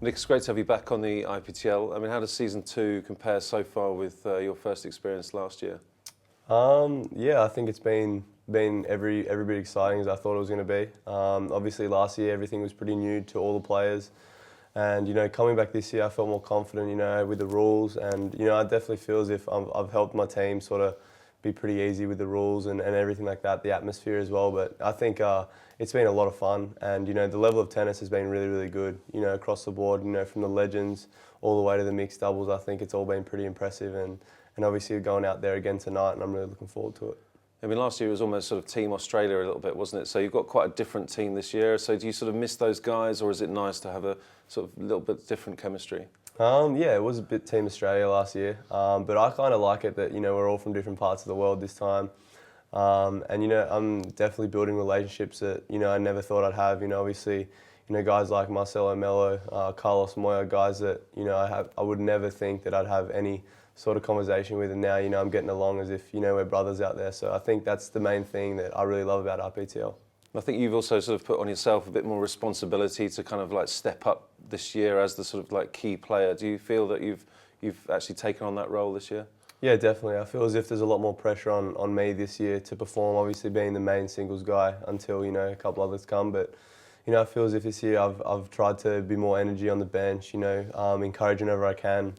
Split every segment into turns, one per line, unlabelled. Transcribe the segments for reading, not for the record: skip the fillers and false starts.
Nick, it's great to have you back on the IPTL. I mean, how does season 2 compare so far with your first experience last year?
Yeah, I think it's been every bit exciting as I thought it was going to be. Obviously, last year everything was pretty new to all the players, and coming back this year, I felt more confident, with the rules, and I definitely feel as if I've helped my team sort of be pretty easy with the rules and everything like that, the atmosphere as well. But I think it's been a lot of fun, and the level of tennis has been really good, across the board, from the legends all the way to the mixed doubles. I think it's all been pretty impressive, and obviously going out there again tonight, and I'm really looking forward to it.
I mean, last year it was almost sort of Team Australia a little bit, wasn't it? So you've got quite a different team this year. So do you sort of miss those guys, or is it nice to have a sort of little bit different chemistry?
Yeah, it was a bit Team Australia last year, but I kind of like it that we're all from different parts of the world this time, and I'm definitely building relationships that I never thought I'd have. Obviously, guys like Marcelo Melo, Carlos Moya, guys that I would never think that I'd have any sort of conversation with, and now I'm getting along as if we're brothers out there. So I think that's the main thing that I really love about IPTL.
I think you've also sort of put on yourself a bit more responsibility to kind of like step up this year as the sort of like key player. Do you feel that you've actually taken on that role this year? Yeah,
definitely. I feel as if there's a lot more pressure on me this year to perform, obviously being the main singles guy until a couple others come. But I feel as if this year I've tried to be more energy on the bench, encourage whenever I can,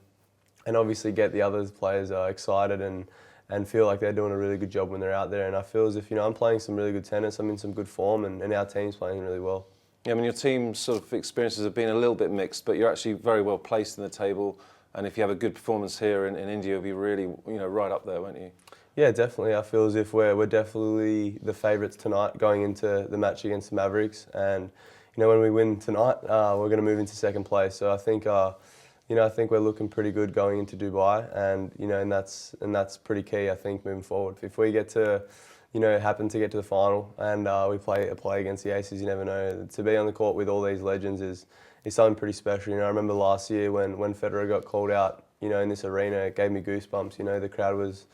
and obviously get the other players excited and feel like they're doing a really good job when they're out there. And I feel as if I'm playing some really good tennis, I'm in some good form, and our team's playing really well.
Yeah, I mean, your team's sort of experiences have been a little bit mixed, but you're actually very well placed in the table. And if you have a good performance here in India, you'll be really right up there, won't you?
Yeah, definitely. I feel as if we're definitely the favourites tonight going into the match against the Mavericks. And when we win tonight, we're going to move into second place. So I think I think we're looking pretty good going into Dubai, and and that's pretty key. I think moving forward, if we get to happen to get to the final and we play against the Aces, you never know. To be on the court with all these legends is something pretty special. I remember last year when Federer got called out, in this arena, it gave me goosebumps. The crowd was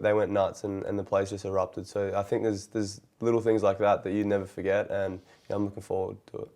they went nuts, and the place just erupted. So I think there's little things like that you'd never forget, and I'm looking forward to it.